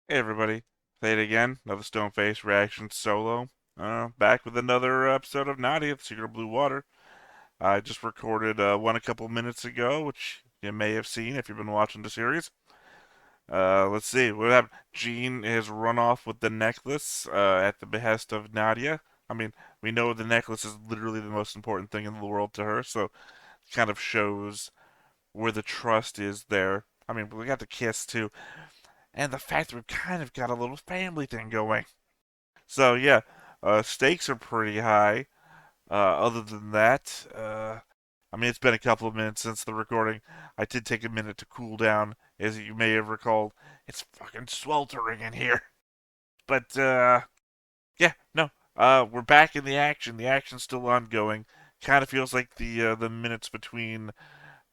Hey everybody, Fade again, another Stoneface reaction solo. Back with another episode of Nadia, The Secret of Blue Water. I just recorded one a couple minutes ago, which you may have seen if you've been watching the series. Let's see, what happened? Jean has run off with the necklace at the behest of Nadia. I mean, we know the necklace is literally the most important thing in the world to her, so it kind of shows where the trust is there. I mean, we got the kiss too, and the fact that we've kind of got a little family thing going. So yeah, stakes are pretty high. Other than that, I mean, it's been a couple of minutes since the recording. I did take a minute to cool down, as you may have recalled. It's fucking sweltering in here. But yeah, no, we're back in the action. The action's still ongoing. Kind of feels like the minutes between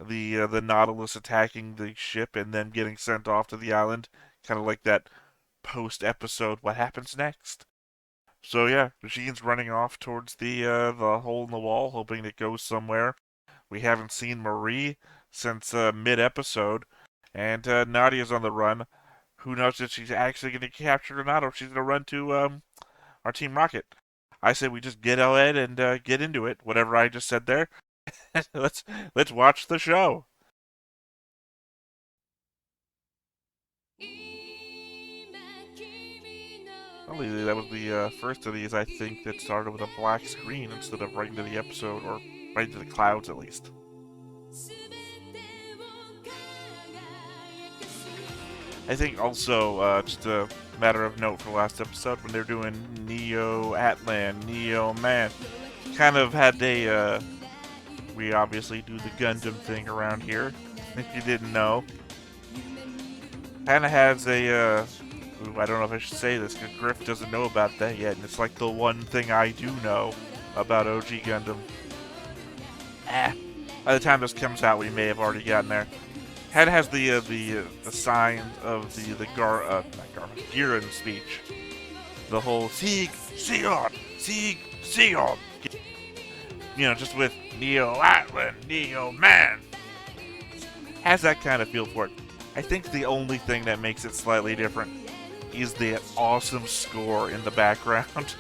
the Nautilus attacking the ship and then getting sent off to the island, kind of like that post episode. What happens next? So yeah, Jean's running off towards the hole in the wall, hoping it goes somewhere. We haven't seen Marie since mid episode, and Nadia's on the run. Who knows if she's actually going to capture or not, or if she's going to run to our Team Rocket. I say we just get ahead and get into it. Whatever I just said there. let's let's watch the show. Only that was the first of these I think that started with a black screen instead of right into the episode, or right into the clouds at least. I think also, just a matter of note for last episode, when they're doing Neo Atlan, Neo Man, kind of had we obviously do the Gundam thing around here, if you didn't know. Kind of has ooh, I don't know if I should say this, because Griff doesn't know about that yet, and it's like the one thing I do know about OG Gundam. By the time this comes out, we may have already gotten there. Head has the sign of the not Gar Giran speech. The whole Sieg Sion Sieg Sion. You know, just with Neo Atlan, Neo Man. Has that kind of feel for it. I think the only thing that makes it slightly different is the awesome score in the background.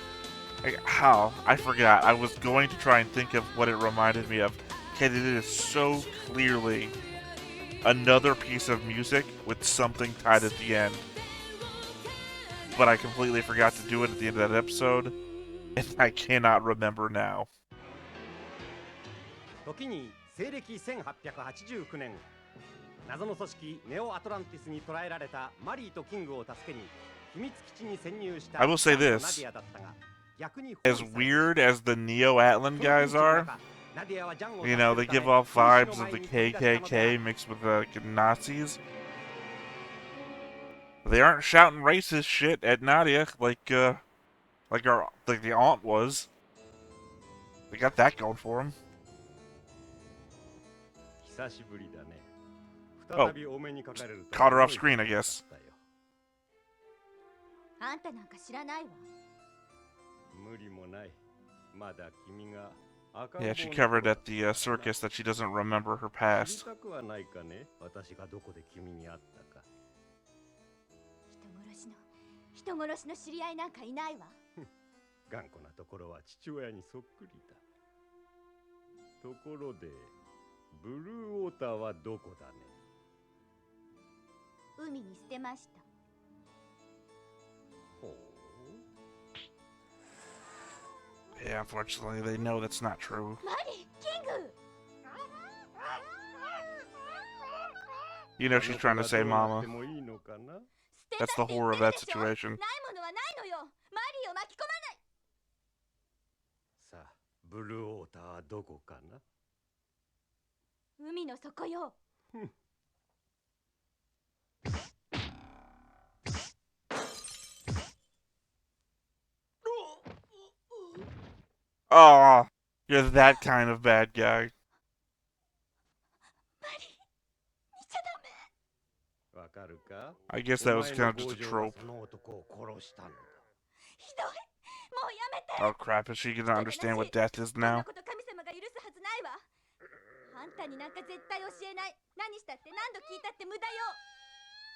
How? I forgot. I was going to try and think of what it reminded me of. Okay, it is so clearly another piece of music with something tied at the end. But I completely forgot to do it at the end of that episode, and I cannot remember now. 時に西暦1889年、謎の組織ネオアトランティスに捕らえられたマリーとキングを助けに秘密基地に潜入した I will say ナデ this. ィアだったが、逆に As weird as the Neo Atlan guys are, you know, they give off vibes of the KKK mixed with the Nazis. They aren't shouting racist shit at Nadia like the aunt was. They got that going for them. 久しぶりだね。Oh, 再びお目にかかれると caught her off screen, I guess. あんたなんか知らないわ。無理もない。まだ君が Yeah, she covered at the circus that she doesn't remember her 知り past. たくはないかね。私がどこで君に会ったか。人殺しの知り合いなんかいないわ。頑固なところは父親にそっくりだ。ところで、ブルーウォーターはどこだね。海に捨てました。ほう。Yeah, unfortunately, they know that's not true. マリー、キング。You know she's trying to say mama. 捨てもいいのかな。 That's the horror of that situation. ないものはないのよ。マリーを巻き込まない。さあ、ブルーウォーターはどこかな。海の底よ。Oh, you're that kind of bad guy. マリー、見ちゃダメ。わかるか。 I guess that was kind of just a trope. その男を殺したのだ。ひどい。もうやめて。 Oh crap, is she gonna understand what death is そんな now? こと神様が許すはずないわ。あんたになんか絶対教えない。何したって何度聞いたって無駄よ。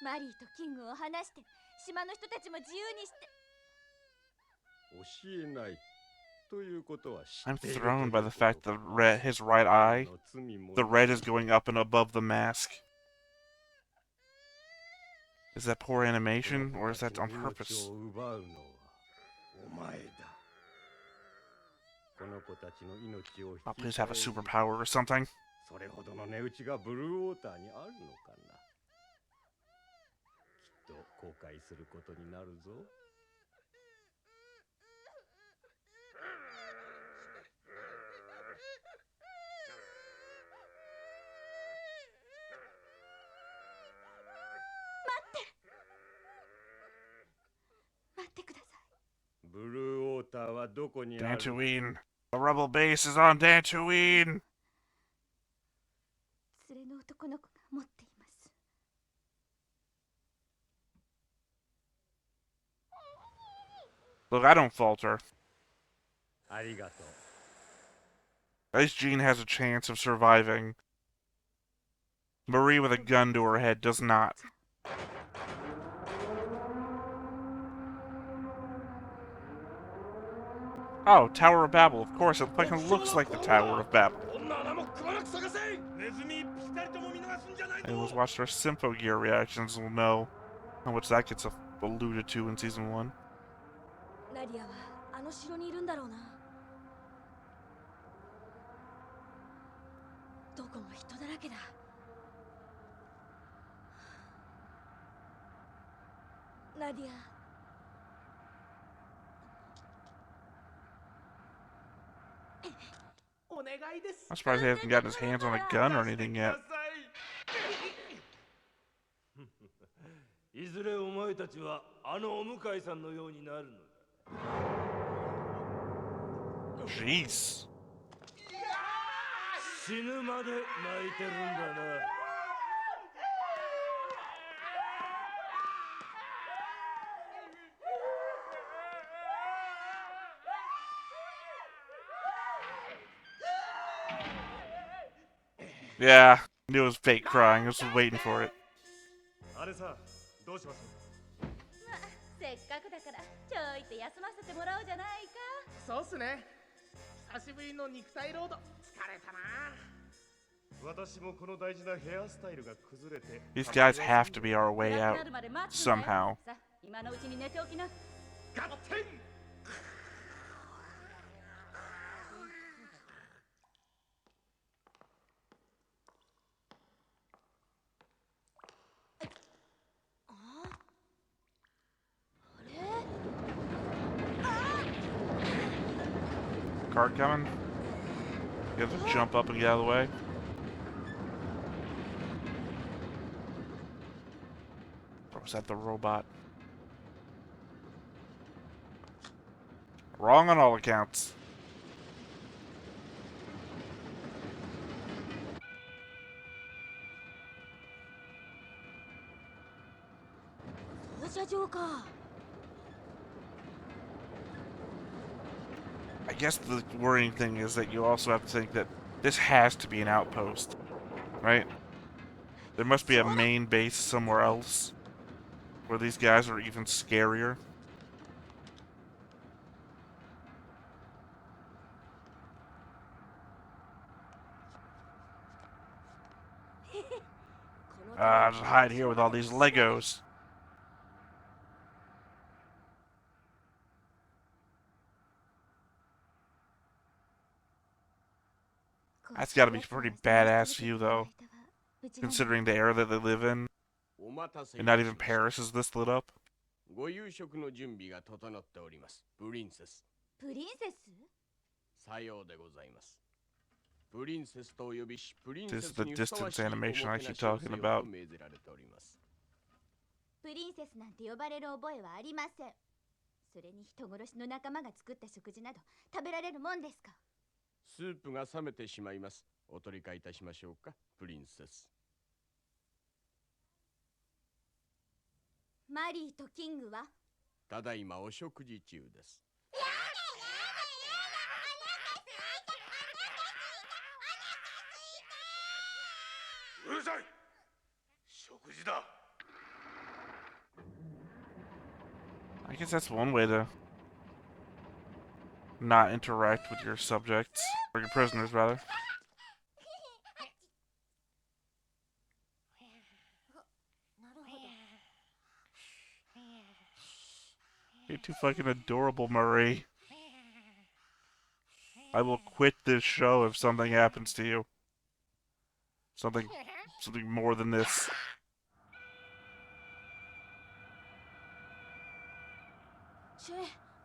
マリーとキングを離して島の人たちも自由にして。教えないということは知 I'm っている thrown とい by う the こと fact か。 that his right eye, 何の罪も the ない red is going up and above the mask. Is that poor この animation, 子 or is たち that の on 命 purpose? を奪うのはお前だ。この子たちの命を Oh, 引 please き have a 換えに superpower or something. それほどの値打ちがブルーウォーターにあるのかな。きっと後悔することになるぞ。待ってください。ブルーウォーターはどこにある？ Dantooine. The rebel base is on Dantooine. 連れの男の子が持っています。Look, I don't falter. ありがとう。 At least Jean has a chance of surviving. Marie with a gun to her head does not. Oh, Tower of Babel. Of course, it fucking looks like the Tower of Babel. Anyone's watched our Sympho Gear reactions will know how much that gets alluded to in Season 1. ナディアはあの城にいるんだろうな。どこも人だらけだ。ナディア。I'm surprised he hasn't gotten his hands on a gun or anything yet. いずれお前たちはあのお向かいさんのようになるのだ。 Jeez. 死ぬまで泣いてるんだな。 Yeah, knew it was fake crying. I was just waiting for it. あれさ、どうします？まあ、せっかくだからちょいと休ませてもらおうじゃないか。そうっすね。久しぶりの肉体労働、疲れたな。私もこの大事なヘアスタイルが崩れて。 These guys have to be our way 暗く out なるまで待つんだよ。 somehow. さあ、今のうちに寝ておきな。合点。Cart coming? You have to jump up and get out of the way. Or was that the robot? Wrong on all accounts. I guess the worrying thing is that you also have to think that this has to be an outpost, right? There must be a main base somewhere else where these guys are even scarier. I'll just hide here with all these Legos. That's gotta be a pretty badass view, though, considering the era that they live in, and not even Paris is this lit up. ご夕食の準備が整っております。プリンセス。プリンセス？さようでございます。プリンセスとお呼びし、プリンセ This is ス the にふさわ distance しいおも animation I てな keep しをせ talking よ about. と命ぜられております。プリンセスなんて呼ばれる覚えはありません。それに人殺しの仲間が作った食事など食べられるもんですか？スープが冷めてしまいます。お取り替えいたしましょうか、プリンセス。マリーとキングは？ただいまお食事中です。うるさい。食事だ。guess that's one way to not interact with your subjects, or your prisoners, rather. You're too fucking adorable, Marie. I will quit this show if something happens to you. Something more than this. チェ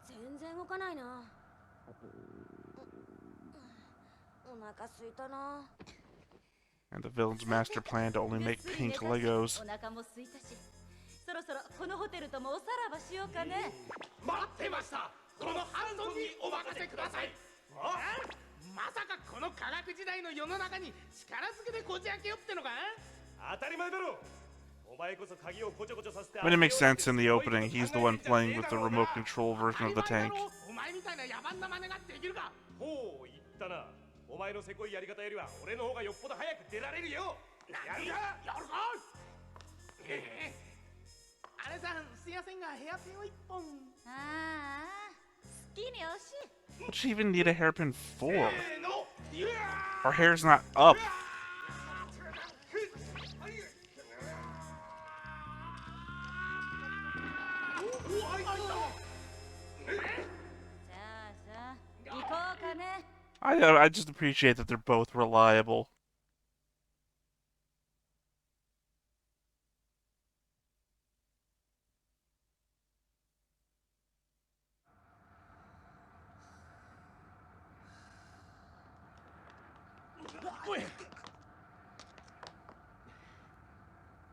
全然動かないな。お腹すいたな。 And the villain's master plan to only make pink Legos. お腹も空いたし、そろそろこのホテルともおさらばしようかね。待ってました。このハンソンにお任せください。まさかこの科学時代の世の中に力ずくでこじ開けよってのか。当たり前だろ。お前こそ鍵をこちょこちょさせて。 I mean, it makes sense in the opening. He's the one playing with the remote control version of the tank. お前みたいな野蛮な真似ができるか。ほう言ったな。お前のせこいやり方よりは俺の方がよっぽど早く出られるよ。やるか。やるか。あれさん、すいませんがヘアピンを一本。ああ、好きに惜しい。 What does she even need a hairpin for? せーの。Her hair's not up. さあさあ、行こうかね。I just appreciate that they're both reliable.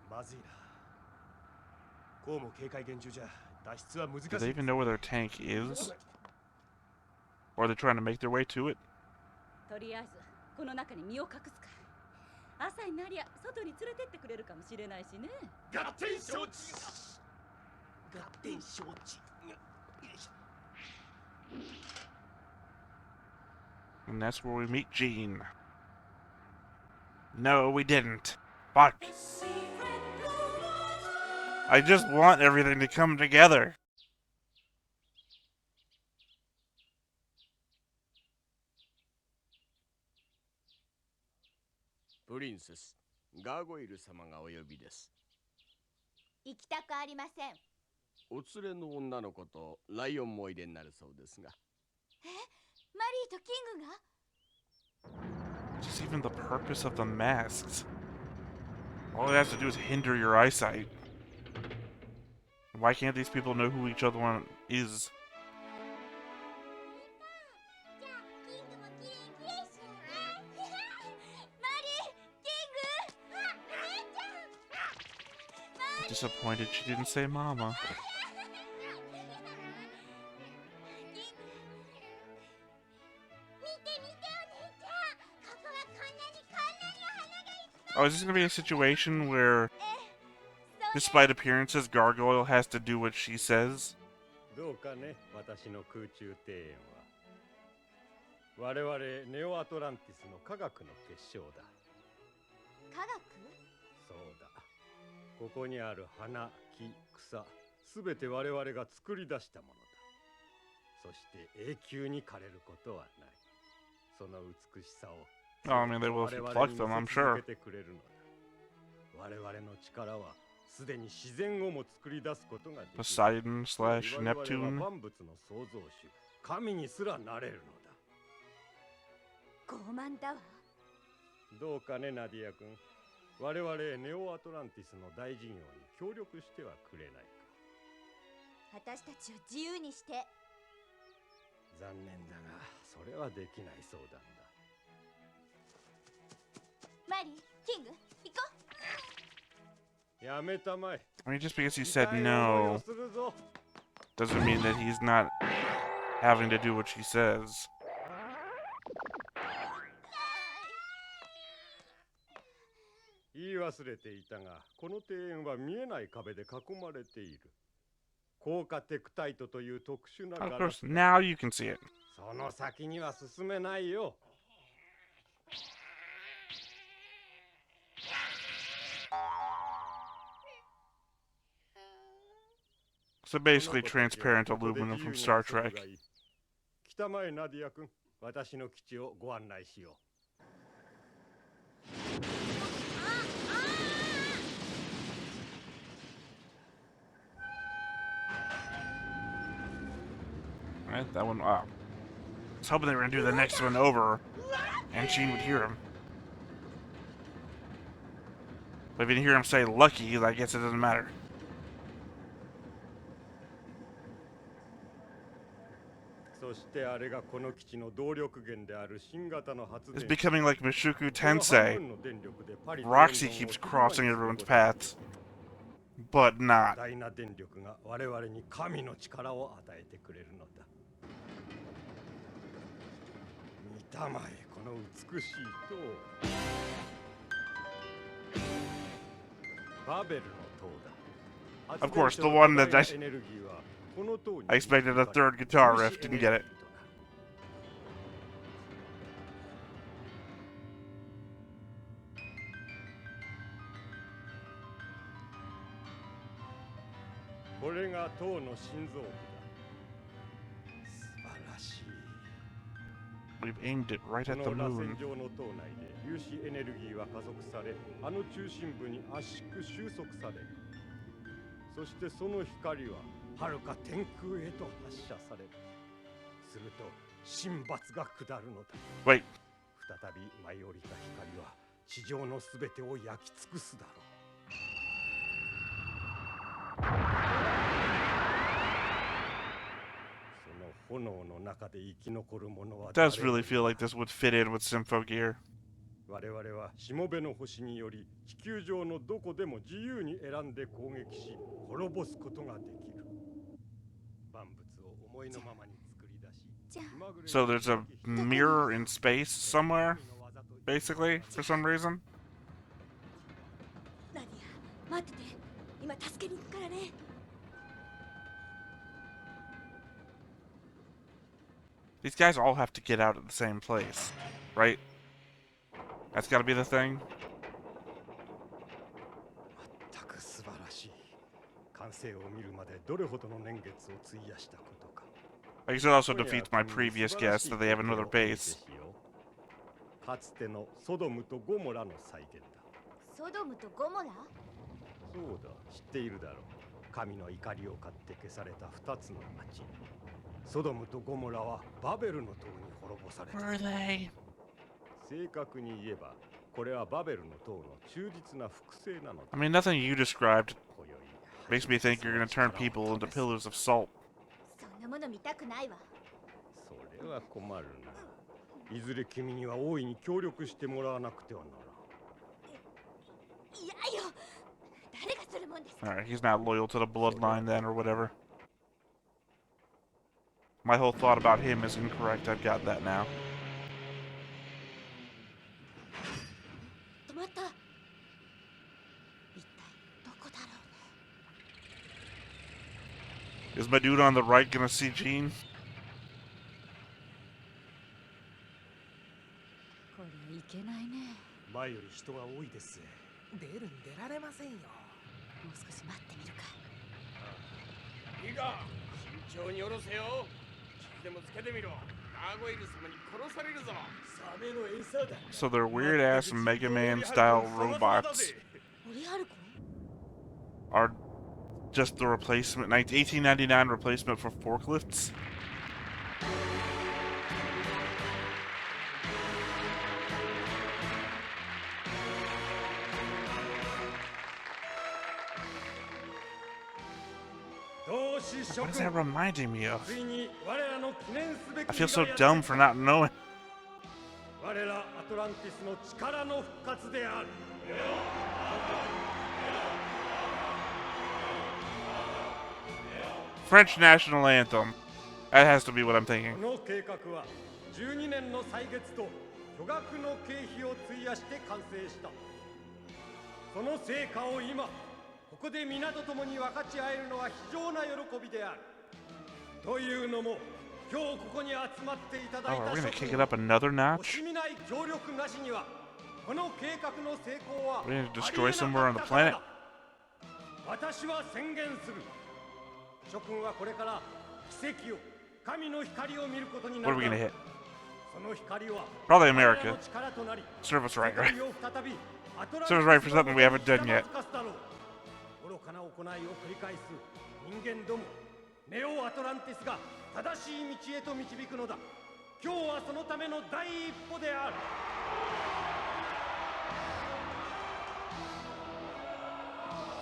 まずいな。こうも警戒厳重じゃ脱出は難しい。 Do they even know where their tank is? Or are they trying to make their way to it? とりあえずこの中に身を隠すか。朝になりゃ外に連れてってくれるかもしれないしね。合点承知。合点承知。 And that's where we meet Jean. No, we didn't. Fuck. I just want everything to come together. プリンセス、ガーゴイル様がお呼びです。行きたくありません。お連れの女の子とライオンもおいでになるそうですが。マリーとキングが What's even the purpose of the masks? All it has to do is hinder your eyesight. Why can't these people know who each other one is? じゃあキングもきれいきれいしようね。マリー、キング、あ、姉ちゃん。 Disappointed she didn't say mama. Oh, is this gonna be a situation where, despite appearances, Gargoyle has to do what she says? どうかね、私の空中庭園は。我々ネオアトランティスの科学の結晶だ。科学？そうだ。ここにある花、木、草、すべて我々が作り出したものだ。そして永久に枯れることはない。その美しさを。Oh, I mean, they will if you pluck them, I'm sure. 我々の力はすでに自然をも作り出すことができる。 Poseidon slash Neptune. 万物の創造主、神にすらなれるのだ。傲慢だわ。どうかね、ナディア君。我々ネオアトランティスの大事業に協力してはくれないか。私たちを自由にして。残念だが、それはできない相談だ。マリー、キング、行こう。やめたまえ。 I mean, just because he said no doesn't mean that he's not having to do what she says. 言い忘れていたが、この庭園は見えない壁で囲まれている。高価テクタイトという特殊なガラス。Of course, now you can see it. その先には進めないよ。So basically transparent aluminum from Star Trek. 北前ナディア君、私の基地をご案内しよう。Alright, that one. Wow. I was hoping they were gonna do the next one over, and Sheen would hear him. But if you didn't hear him say "lucky," I guess it doesn't matter. It's becoming like Mushoku Tensei. Roxy keeps crossing everyone's paths, but not. 大な電力が我々に神の力を与えてくれるのだ。見たまえこの美しい塔。バベルの塔だ。 Of course, the one that I expected a third guitar riff, didn't get it. これが塔の心臓部だ。素晴らしい。We've aimed it right at the この螺 moon. 旋状の塔内で粒子エネルギーは加速され、あの中心部に圧縮収束される。そしてその光は遥か天空へと発射される。すると神罰が下るのだ。 Wait, 再び舞い降りた光は地上のすべてを焼き尽くすだろう。 it does really feel like this would fit in with Sympho Gear. 我々はしもべの星により地球上のどこでも自由に選んで攻撃し滅ぼすことができる。万物を思いのままに作り出し。 So there's a mirror in space somewhere, basically, for some reason. ナディア、待ってて。今助けに行くからね。 These guys all have to get out at the same place, right? That's gotta be the thing. 全く素晴らしい。完成を見るまでどれほどの年月を費やしたことか。 I guess it also defeats my previous guess that they have another base. かつてのソドムとゴモラの再現だ。ソドムとゴモラ？そうだ、知っているだろう。神の怒りを買って消された2つの町。ソドムとゴモラはバベルの塔に滅ぼされた。 Where are they? 正確に言えば、これはバベルの塔の忠実な複製なのだ。 I mean, nothing you described 今宵 makes me think you're gonna turn people into pillars of salt. そんなもの見たくないわ。それは困るな。いずれ君には大いに協力してもらわなくてはならん。いやよ。誰がするもんですか。 Alright, he's not loyal to the bloodline then, or whatever. My whole thought about him is incorrect. I've got that now. 止まった。一体どこだろうね。 Is my dude on the right gonna see Gene? これいけないね。前より人が多いです。出るに出られませんよ。もう少し待ってみるか。いいか、慎重に下ろせよ。傷でもつけてみろ。ガーゴイル様に殺されるぞ。サメの餌だ。 So they're weird ass Mega Man style robots オリハルコ？ are just the replacement, 1899 replacement for forklifts. What is that reminding me of? I feel so dumb for not knowing. 我らアトランティスの力の復活である。 French national anthem. That has to be what I'm こ thinking. の計画は12年の歳月と巨額の経費を費やして完成した。その成果を今ここで皆と共に分かち合えるのは非常な喜びである。というのも今日ここに集まっていただい Oh, た are we gonna 諸 kick 君 it up another 惜 notch? しみない協力なしにはこの計画の成功は We're gonna destroy somewhere on the planet? 私は宣言する。諸君はこれから奇跡を神の光を見ることにな What are る we だろ gonna う hit? その光は Probably 我ら America. の力となり Serve us right, 世 right? 界を再びアトラン Serve us ティ right ス for の something we haven't done 元 yet. にひざまずかすだろう。愚かな行いを繰り返す人間どもネオアトランティスが正しい道へと導くのだ。今日はそのための第一歩である。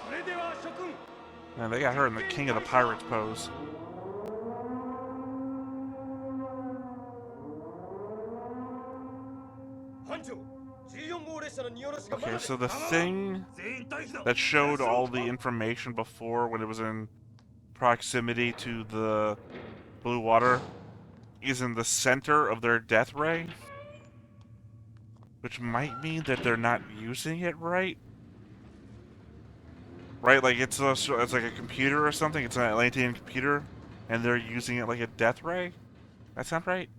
それでは諸君、 Man, they got her in the King of the Pirates pose. Okay, so the thing that showed all the information before when it was in proximity to the blue water is in the center of their death ray, which might mean that they're not using it right. Right, like it's like a computer or something. It's an Atlantean computer, and they're using it like a death ray. That sound right?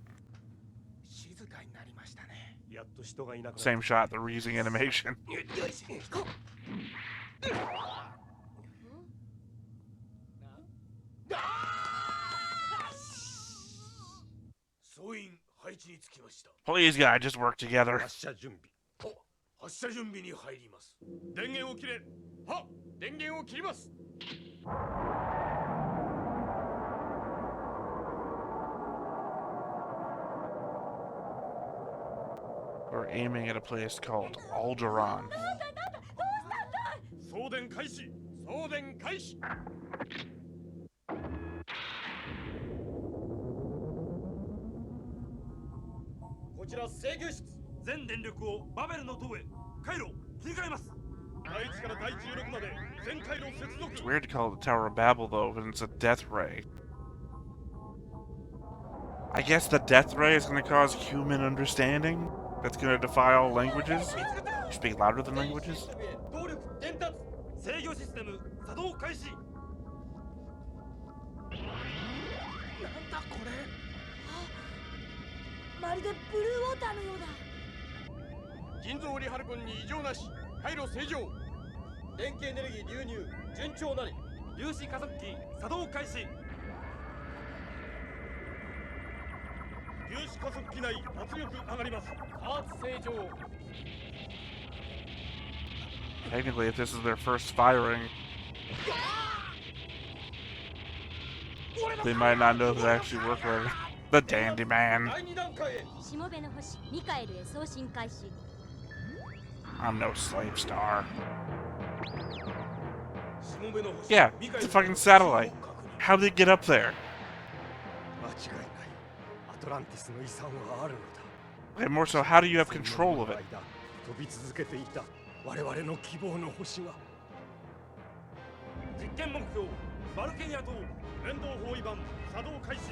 静かになりましたね。やっと人がいなくなった Same shot. They're reusing animation. 総員配置につきました。 Please, God, just work together. 発射準備。発射準備に入ります。電源を切れ。は、電源を切ります。 We're aiming at a place called Alderaan. 送電開始。送電開始。こちら制御室。全電力をバベルの塔へ。回路切り替えます。第1から第16まで全回路接続。 It's weird to call it the Tower of Babel, though, when it's a death ray. I guess the death ray is going to cause human understanding. That's going to defy all languages. You speak louder than languages? 動力伝達。制御システム作動開始。なんだこれ。まるでブルーウォーターのようだ。人造リハルコンに異常なし。回路正常。電気エネルギー流入順調なり。粒子加速器作動開始。粒子加速器内圧力上がります。加圧正常。 Technically, if this is their first firing, they might not know if it actually worked right. The Dandy Man. 第2段階へ。しもべの星ミカエルへ送信開始。 I'm no slave star. しもべの星。 Yeah, it's a fucking satellite. How'd they get up there? 間違いない。アトランティスの遺産はあるのだ。 And more so, how do you have control of it? 飛び続けていた我々の希望の星が。実験目標バルケニア島連動包囲板作動開始。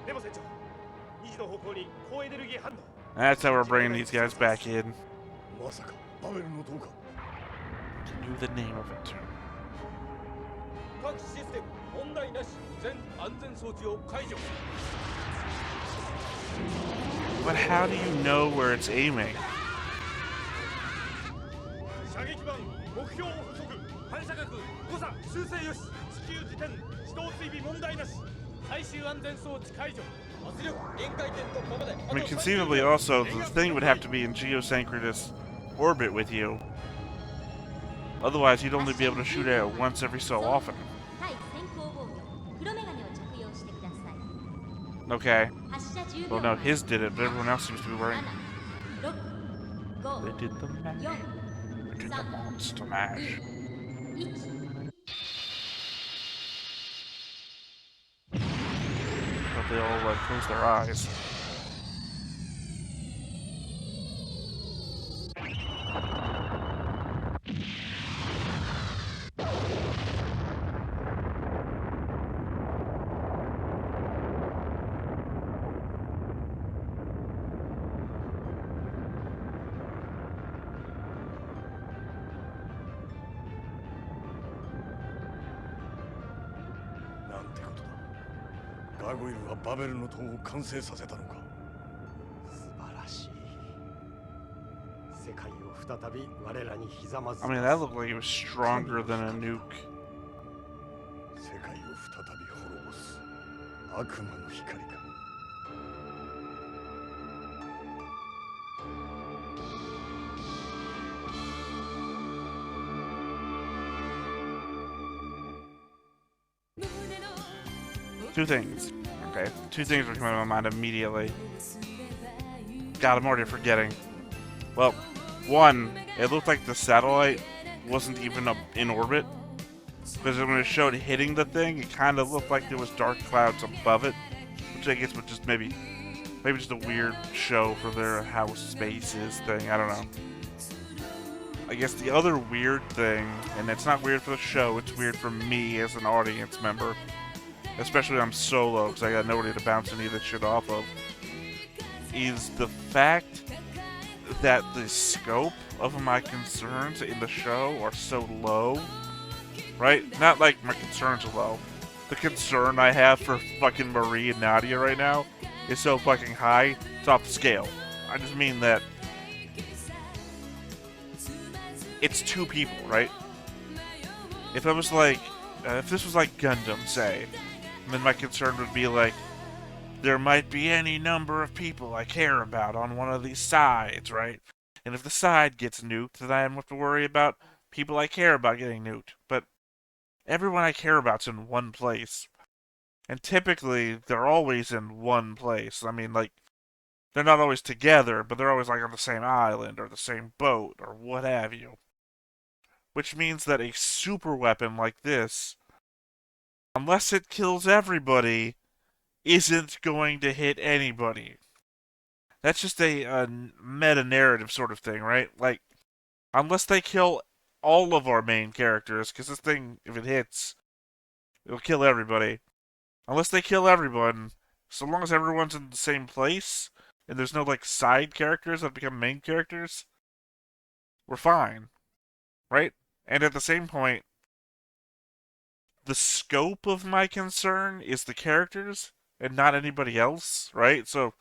でも船長、2時の方向に高エネルギー反応。 That's how we're bringing these guys back in. まさかバベルの塔か。 Knew the name of it. 各システム問題なし。全安全装置を解除。 But how do you know where it's aiming? 射撃板目標捕捉。反射角誤差修正よし。地球時点自動追尾問題なし。最終安全装置解除。圧力限界点突破まで。 I mean, conceivably, also, the thing would have to be in geosynchronous orbit with you. Otherwise, you'd only be able to shoot at it once every so often. 対先行防御黒メガネを着用してください。 Okay. 発射10 Well, 秒 no, his did it, but everyone else seems to be wearing. 7、6、 They did the mash. 4、 They did the monster mash. 1。 But they all close their eyes. "なんてことだ。ガーゴイルはバベルの塔を完成させたのか。素晴らしい。世界を再び我らにひざまず I mean, that looked like it was stronger than a nuke. 世界を再び滅ぼす悪魔の光か。Two things. Okay, two things are coming to my mind immediately. God, I'm already forgetting. Well, one, it looked like the satellite wasn't even up in orbit. Because when it showed hitting the thing, it kind of looked like there was dark clouds above it. Which I guess was just maybe just a weird show for their how space is thing. I don't know. I guess the other weird thing, and it's not weird for the show, it's weird for me as an audience member. Especially when I'm solo, because I got nobody to bounce any of this shit off of, is the fact that the scope of my concerns in the show are so low, right? Not like my concerns are low. The concern I have for fucking Marie and Nadia right now is so fucking high, it's off the scale. I just mean that it's two people, right? If I was like, if this was like Gundam, say, then my concern would be like, there might be any number of people I care about on one of these sides, right? And if the side gets nuked, then I don't have to worry about people I care about getting nuked. But everyone I care about's in one place. And typically, they're always in one place. I mean, like, they're not always together, but they're always like on the same island or the same boat or what have you. Which means that a super weapon like this, unless it kills everybody, isn't going to hit anybody. That's just a meta-narrative sort of thing, right? Like, unless they kill all of our main characters, because this thing, if it hits, it'll kill everybody. Unless they kill everyone, so long as everyone's in the same place, and there's no, like, side characters that become main characters, we're fine. Right? And at the same point, the scope of my concern is the characters and not anybody else, right? So,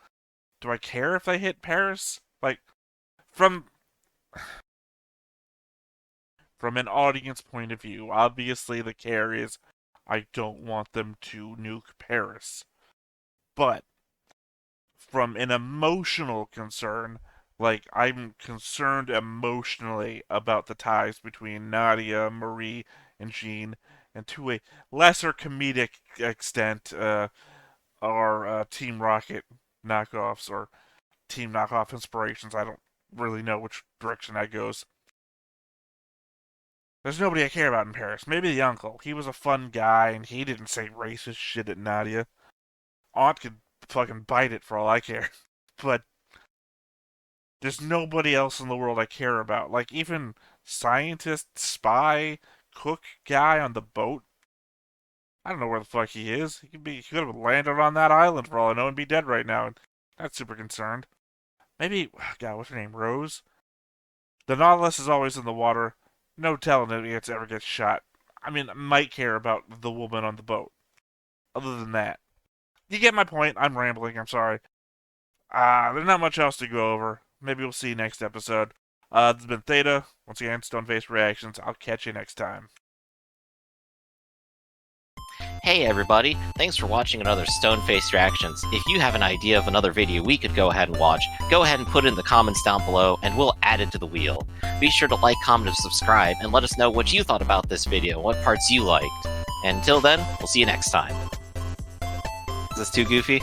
do I care if they hit Paris? Like, from an audience point of view, obviously the care is I don't want them to nuke Paris. But from an emotional concern, like, I'm concerned emotionally about the ties between Nadia, Marie, and Jean, and to a lesser comedic extent, our Team Rocket knockoffs or Team Knockoff inspirations. I don't really know which direction that goes. There's nobody I care about in Paris. Maybe the uncle. He was a fun guy, and he didn't say racist shit at Nadia. Aunt could fucking bite it for all I care. But there's nobody else in the world I care about. Like, even scientist, spy, cook guy on the boat. I don't know where the fuck he is. He could have landed on that island for all I know and be dead right now. And not super concerned. Maybe, God, what's her name? Rose? The Nautilus is always in the water. No telling if it ever gets shot. I mean, I might care about the woman on the boat. Other than that. You get my point. I'm rambling. I'm sorry. There's not much else to go over. Maybe we'll see you next episode. This has been Theta. Once again, Stoneface Reactions. I'll catch you next time. Hey everybody, thanks for watching another Stoneface Reactions. If you have an idea of another video we could go ahead and watch, go ahead and put it in the comments down below and we'll add it to the wheel. Be sure to like, comment, and subscribe and let us know what you thought about this video and what parts you liked. And until then, we'll see you next time. Is this too goofy?